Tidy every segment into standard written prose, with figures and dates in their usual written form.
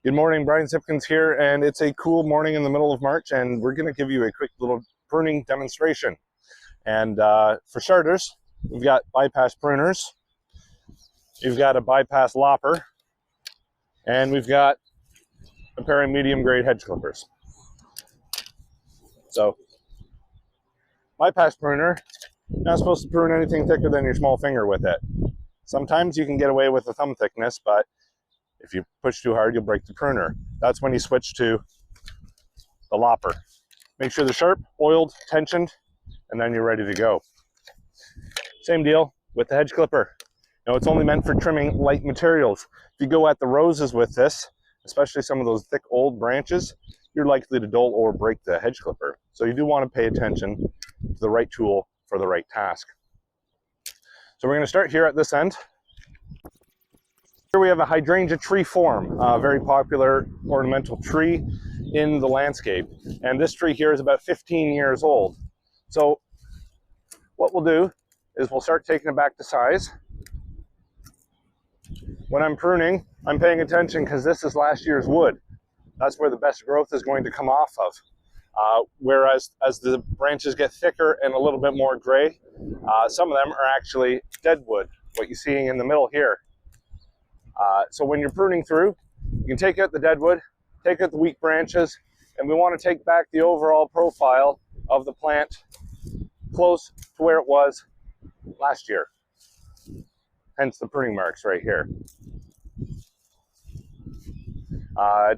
Good morning, Brian Zipkins here, and it's a cool morning in the middle of March, and we're going to give you a quick little pruning demonstration. And for starters, we've got bypass pruners, we've got a bypass lopper, and we've got a pair of medium grade hedge clippers. So, bypass pruner, not supposed to prune anything thicker than your small finger with it. Sometimes you can get away with a thumb thickness, but if you push too hard, you'll break the pruner. That's when you switch to the lopper. Make sure they're sharp, oiled, tensioned, and then you're ready to go. Same deal with the hedge clipper. Now, it's only meant for trimming light materials. If you go at the roses with this, especially some of those thick old branches, you're likely to dull or break the hedge clipper. So you do want to pay attention to the right tool for the right task. So we're going to start here at this end. Here we have a hydrangea tree form, a very popular ornamental tree in the landscape. And this tree here is about 15 years old. So what we'll do is we'll start taking it back to size. When I'm pruning, I'm paying attention because this is last year's wood. That's where the best growth is going to come off of. Whereas as the branches get thicker and a little bit more gray, some of them are actually dead wood, what you're seeing in the middle here. So when you're pruning through, you can take out the dead wood, take out the weak branches, and we want to take back the overall profile of the plant close to where it was last year. Hence the pruning marks right here.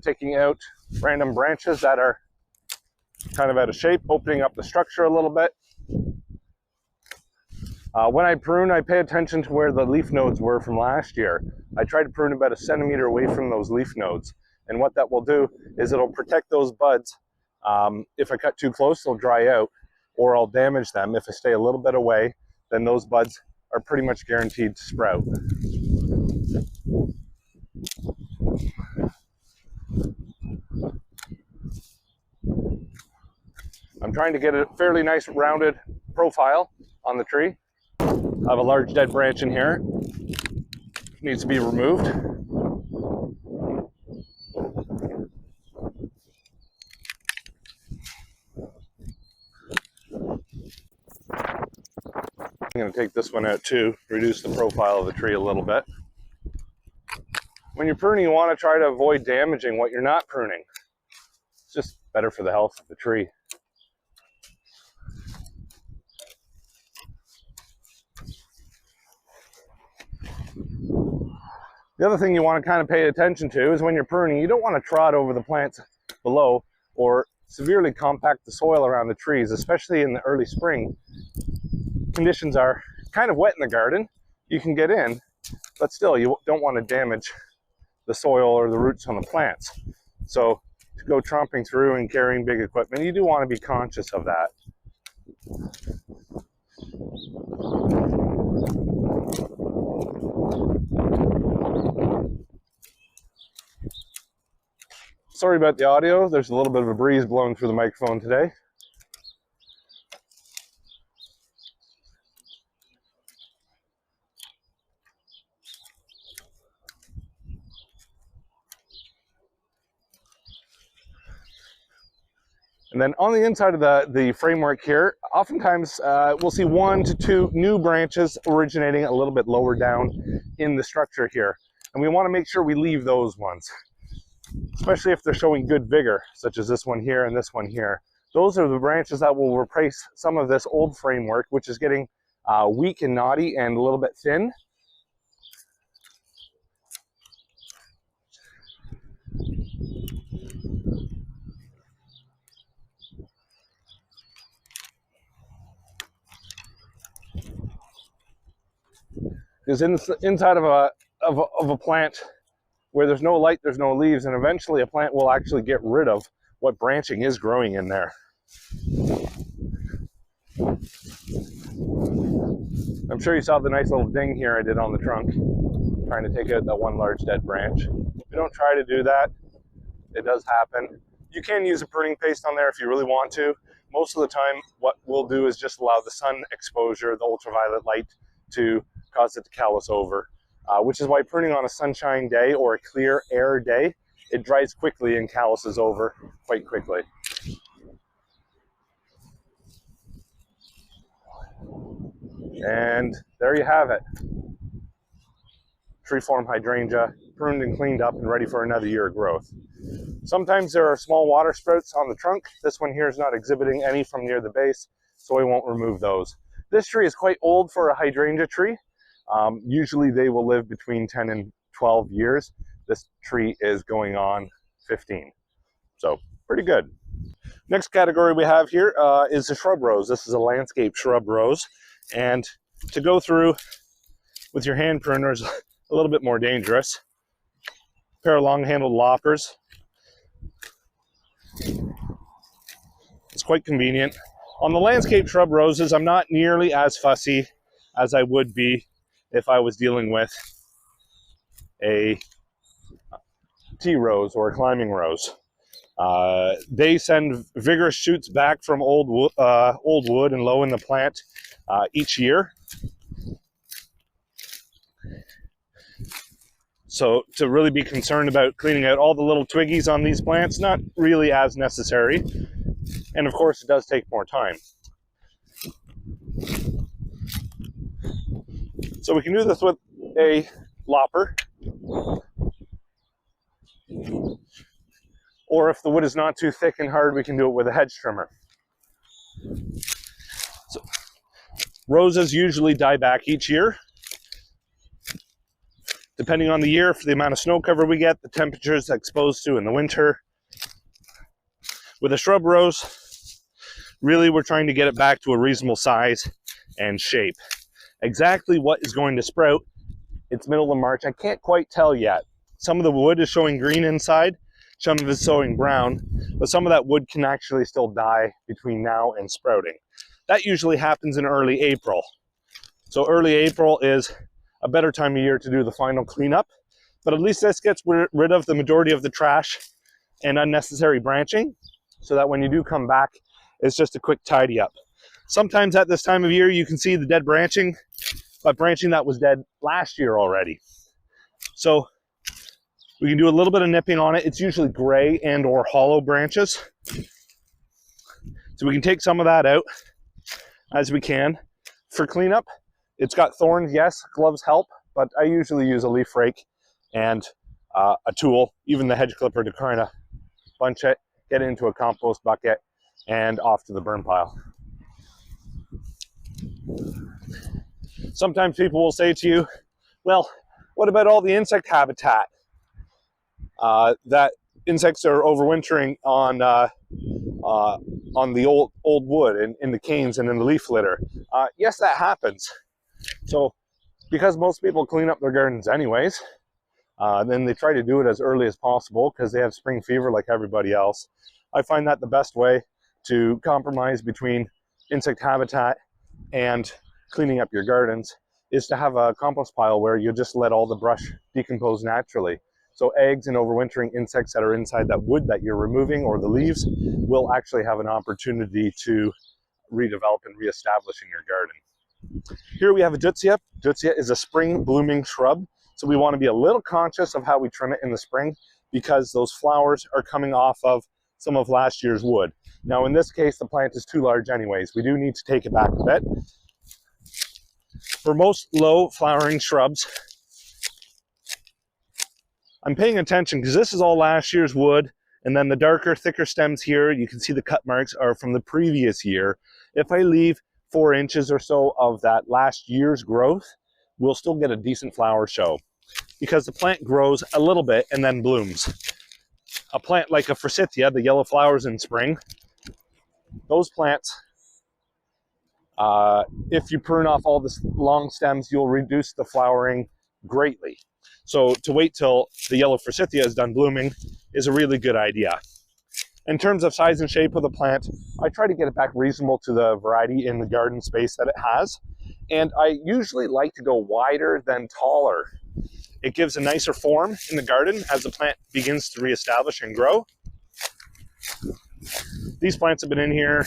Taking out random branches that are kind of out of shape, opening up the structure a little bit. When I prune, I pay attention to where the leaf nodes were from last year. I try to prune about 1 centimeter away from those leaf nodes. And what that will do is it'll protect those buds. If I cut too close, they'll dry out, or I'll damage them. If I stay a little bit away, then those buds are pretty much guaranteed to sprout. I'm trying to get a fairly nice rounded profile on the tree. I have a large dead branch in here. It needs to be removed. I'm going to take this one out too, reduce the profile of the tree a little bit. When you're pruning, you want to try to avoid damaging what you're not pruning. It's just better for the health of the tree. The other thing you want to kind of pay attention to is when you're pruning, you don't want to trod over the plants below or severely compact the soil around the trees, especially in the early spring. Conditions are kind of wet in the garden. You can get in, but still you don't want to damage the soil or the roots on the plants. So to go tromping through and carrying big equipment, you do want to be conscious of that. Sorry about the audio. There's a little bit of a breeze blowing through the microphone today. And then on the inside of the framework here, oftentimes we'll see 1 to 2 new branches originating a little bit lower down in the structure here. And we want to make sure we leave those ones, especially if they're showing good vigor, such as this one here and this one here. Those are the branches that will replace some of this old framework, which is getting weak and knotty and a little bit thin. Because inside of a plant where there's no light, there's no leaves, and eventually a plant will actually get rid of what branching is growing in there. I'm sure you saw the nice little ding here I did on the trunk, trying to take out that one large dead branch. If you don't try to do that, it does happen. You can use a pruning paste on there if you really want to. Most of the time, what we'll do is just allow the sun exposure, the ultraviolet light, to cause it to callus over, which is why pruning on a sunshine day or a clear air day it dries quickly and calluses over quite quickly. And there you have it. Treeform hydrangea, pruned and cleaned up and ready for another year of growth. Sometimes there are small water sprouts on the trunk. This one here is not exhibiting any from near the base, so I won't remove those. This tree is quite old for a hydrangea tree. Usually they will live between 10 and 12 years. This tree is going on 15, so pretty good. Next category we have here is the shrub rose. This is a landscape shrub rose, and to go through with your hand pruner is a little bit more dangerous. A pair of long-handled loppers. It's quite convenient. On the landscape shrub roses, I'm not nearly as fussy as I would be if I was dealing with a tea rose or a climbing rose. They send vigorous shoots back from old wood and low in the plant each year. So to really be concerned about cleaning out all the little twiggies on these plants, not really as necessary. And of course, it does take more time. So we can do this with a lopper. Or if the wood is not too thick and hard, we can do it with a hedge trimmer. So, roses usually die back each year. Depending on the year, for the amount of snow cover we get, the temperatures exposed to in the winter. With a shrub rose, really we're trying to get it back to a reasonable size and shape. Exactly what is going to sprout, it's middle of March, I can't quite tell yet. Some of the wood is showing green inside, some of it's showing brown, but some of that wood can actually still die between now and sprouting. That usually happens in early April. So early April is a better time of year to do the final cleanup, but at least this gets rid of the majority of the trash and unnecessary branching, so that when you do come back, it's just a quick tidy up. Sometimes at this time of year, you can see the dead branching, but branching that was dead last year already. So we can do a little bit of nipping on it. It's usually gray and or hollow branches. So we can take some of that out as we can. For cleanup, it's got thorns, yes, gloves help, but I usually use a leaf rake and a tool, even the hedge clipper, to kind of bunch it, get it into a compost bucket, and off to the burn pile. Sometimes people will say to you, well, what about all the insect habitat? That insects are overwintering on the old wood, in the canes and in the leaf litter. Yes, that happens. So because most people clean up their gardens anyways, then they try to do it as early as possible because they have spring fever like everybody else. I find that the best way to compromise between insect habitat and cleaning up your gardens is to have a compost pile where you just let all the brush decompose naturally. So eggs and overwintering insects that are inside that wood that you're removing, or the leaves, will actually have an opportunity to redevelop and reestablish in your garden. Here we have a Deutzia. Deutzia is a spring blooming shrub, so we want to be a little conscious of how we trim it in the spring, because those flowers are coming off of some of last year's wood. Now in this case, the plant is too large anyways. We do need to take it back a bit. For most low flowering shrubs, I'm paying attention because this is all last year's wood, and then the darker, thicker stems here, you can see the cut marks are from the previous year. If I leave 4 inches or so of that last year's growth, we'll still get a decent flower show, because the plant grows a little bit and then blooms. A plant like a forsythia, the yellow flowers in spring, those plants, if you prune off all the long stems, you'll reduce the flowering greatly. So to wait till the yellow forsythia is done blooming is a really good idea. In terms of size and shape of the plant, I try to get it back reasonable to the variety in the garden space that it has. And I usually like to go wider than taller. It gives a nicer form in the garden as the plant begins to reestablish and grow. These plants have been in here,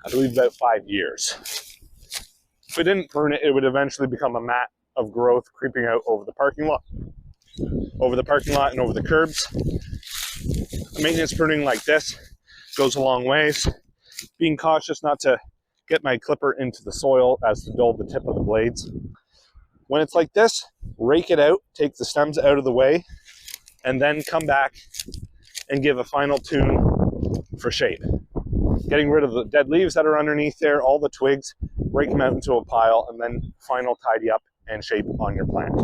I believe, about 5 years. If we didn't prune it, it would eventually become a mat of growth creeping out over the parking lot. over the parking lot and over the curbs. Maintenance pruning like this goes a long ways. Being cautious not to get my clipper into the soil as to dull the tip of the blades. When it's like this, rake it out, take the stems out of the way, and then come back and give a final tune for shape. Getting rid of the dead leaves that are underneath there, all the twigs, rake them out into a pile, and then final tidy up and shape on your plant.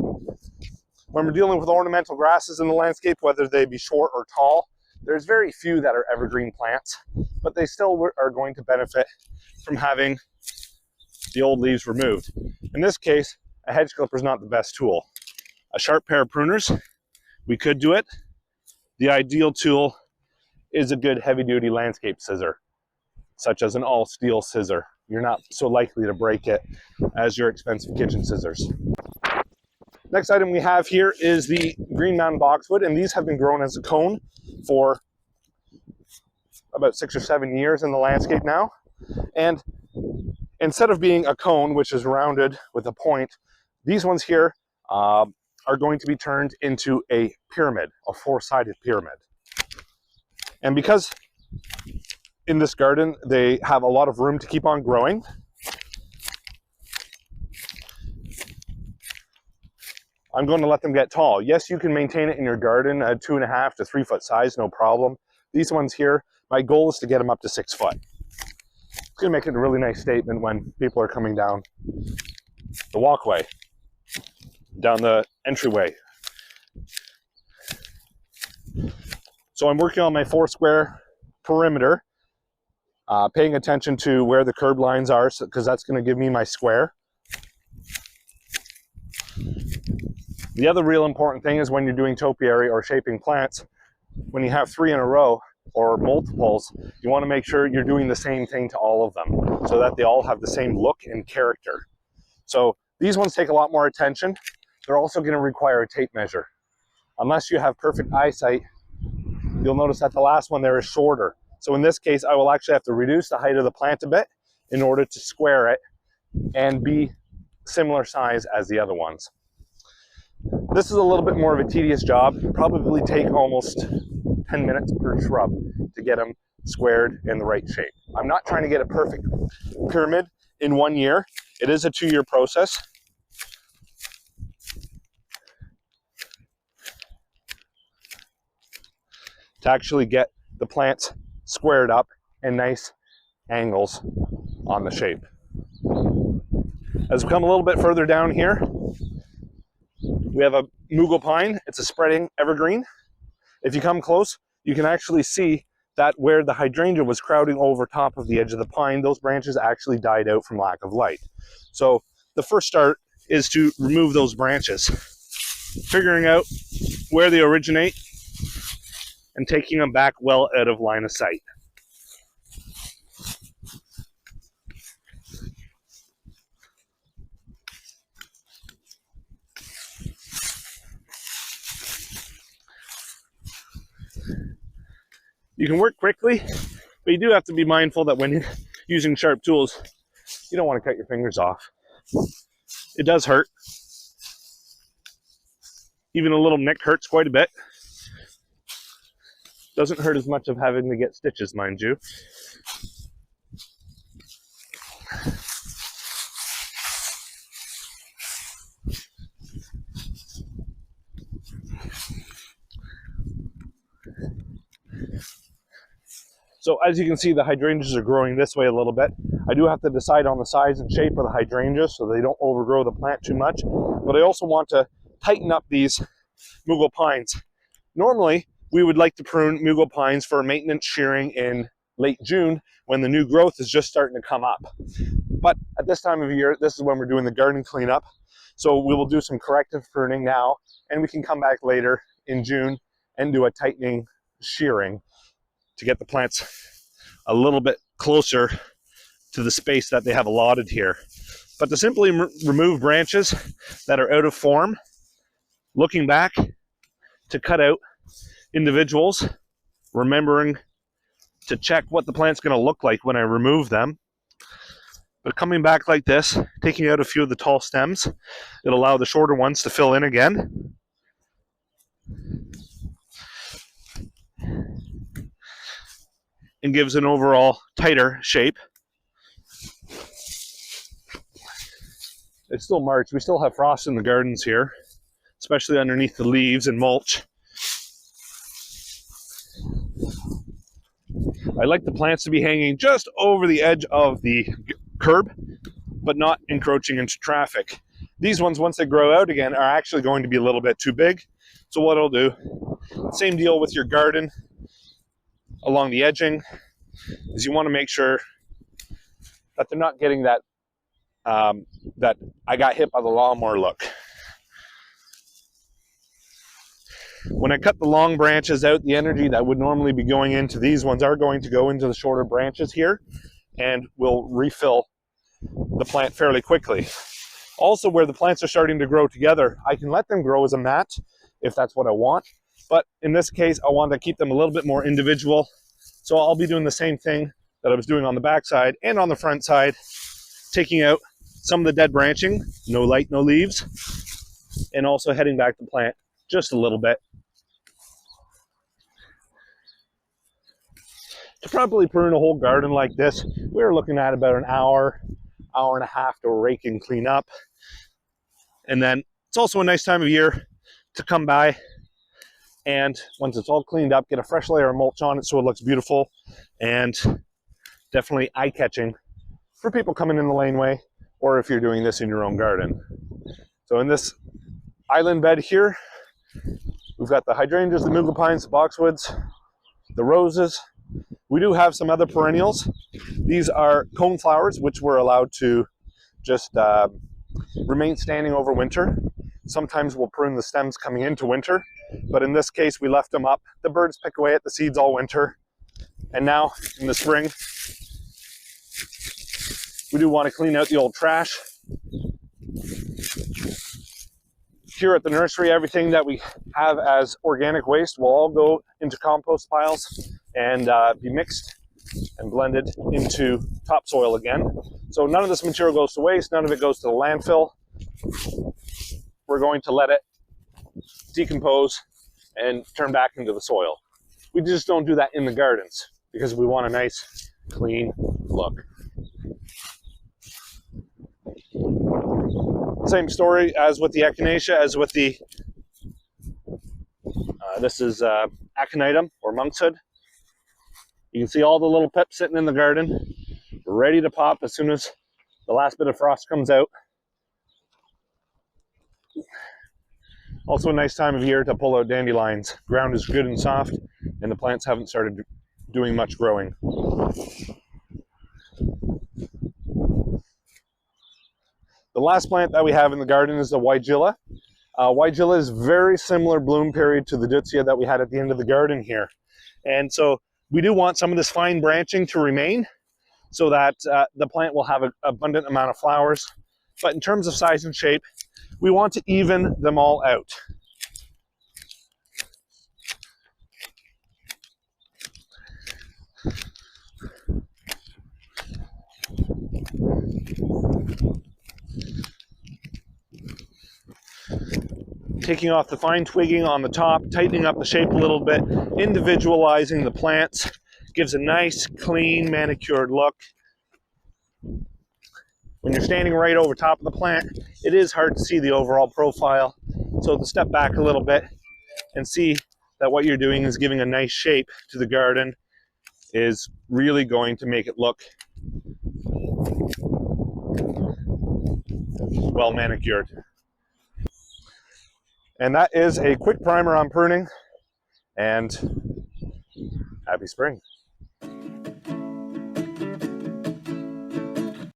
When we're dealing with ornamental grasses in the landscape, whether they be short or tall, there's very few that are evergreen plants, but they still are going to benefit from having the old leaves removed. In this case, a hedge clipper is not the best tool. A sharp pair of pruners, we could do it. The ideal tool is a good heavy-duty landscape scissor, such as an all-steel scissor. You're not so likely to break it as your expensive kitchen scissors. Next item we have here is the Green Mountain boxwood, and these have been grown as a cone for about 6 or 7 years in the landscape now. And instead of being a cone, which is rounded with a point, these ones here are going to be turned into a pyramid, a 4-sided pyramid. And because in this garden they have a lot of room to keep on growing, I'm going to let them get tall. Yes, you can maintain it in your garden at 2.5 to 3 foot size, no problem. These ones here, my goal is to get them up to 6 foot. It's going to make it a really nice statement when people are coming down the walkway, down the entryway. So I'm working on my 4-square perimeter, paying attention to where the curb lines are, because that's going to give me my square. The other real important thing is when you're doing topiary or shaping plants, when you have 3 in a row or multiples, you want to make sure you're doing the same thing to all of them so that they all have the same look and character. So these ones take a lot more attention. They're also going to require a tape measure. Unless you have perfect eyesight, you'll notice that the last one there is shorter. So in this case, I will actually have to reduce the height of the plant a bit in order to square it and be similar size as the other ones. This is a little bit more of a tedious job. Probably take almost 10 minutes per shrub to get them squared in the right shape. I'm not trying to get a perfect pyramid in 1 year. It is a 2-year process. To actually get the plants squared up and nice angles on the shape. As we come a little bit further down here, we have a mughal pine. It's a spreading evergreen. If you come close, you can actually see that where the hydrangea was crowding over top of the edge of the pine, those branches actually died out from lack of light. So the first start is to remove those branches, figuring out where they originate and taking them back well out of line of sight. You can work quickly, but you do have to be mindful that when you're using sharp tools, you don't want to cut your fingers off. It does hurt. Even a little nick hurts quite a bit. Doesn't hurt as much of having to get stitches, mind you. So as you can see, the hydrangeas are growing this way a little bit. I do have to decide on the size and shape of the hydrangeas so they don't overgrow the plant too much. But I also want to tighten up these mughal pines. Normally, we would like to prune mughal pines for maintenance shearing in late June when the new growth is just starting to come up. But at this time of year, this is when we're doing the garden cleanup. So we will do some corrective pruning now, and we can come back later in June and do a tightening shearing to get the plants a little bit closer to the space that they have allotted here. But to simply remove branches that are out of form, looking back to cut out individuals, remembering to check what the plant's going to look like when I remove them. But coming back like this, taking out a few of the tall stems, it'll allow the shorter ones to fill in again. and gives an overall tighter shape. It's still March. We still have frost in the gardens here, especially underneath the leaves and mulch. I like the plants to be hanging just over the edge of the curb, but not encroaching into traffic. These ones, once they grow out again, are actually going to be a little bit too big. So what I'll do, same deal with your garden along the edging, is you want to make sure that they're not getting that that I got hit by the lawnmower look. When I cut the long branches out, the energy that would normally be going into these ones are going to go into the shorter branches here and will refill the plant fairly quickly. Also, where the plants are starting to grow together, I can let them grow as a mat if that's what I want. But in this case, I want to keep them a little bit more individual. So I'll be doing the same thing that I was doing on the back side and on the front side, taking out some of the dead branching, no light, no leaves, and also heading back the plant just a little bit. To properly prune a whole garden like this, we're looking at about an hour, hour and a half to rake and clean up. And then it's also a nice time of year to come by and once it's all cleaned up, get a fresh layer of mulch on it so it looks beautiful and definitely eye-catching for people coming in the laneway or if you're doing this in your own garden. So in this island bed here, we've got the hydrangeas, the mugle pines, the boxwoods, the roses. We do have some other perennials. These are cone flowers, which we're allowed to just remain standing over winter. Sometimes we'll prune the stems coming into winter, but in this case, we left them up. The birds pick away at the seeds all winter. And now in the spring, we do want to clean out the old trash. Here at the nursery, everything that we have as organic waste will all go into compost piles and be mixed and blended into topsoil again. So none of this material goes to waste, none of it goes to the landfill. We're going to let it decompose and turn back into the soil. We just don't do that in the gardens because we want a nice, clean look. Same story as with the echinacea, as with the, this is aconitum or monkshood. You can see all the little pips sitting in the garden, ready to pop as soon as the last bit of frost comes out. Also a nice time of year to pull out dandelions. Ground is good and soft, and the plants haven't started doing much growing. The last plant that we have in the garden is the Weigela. Weigela is very similar bloom period to the Deutzia that we had at the end of the garden here. And so we do want some of this fine branching to remain so that the plant will have an abundant amount of flowers. But in terms of size and shape, we want to even them all out. Taking off the fine twigging on the top, tightening up the shape a little bit, individualizing the plants, gives a nice, clean, manicured look. When you're standing right over top of the plant, it is hard to see the overall profile. So to step back a little bit and see that what you're doing is giving a nice shape to the garden is really going to make it look well manicured. And that is a quick primer on pruning, and happy spring.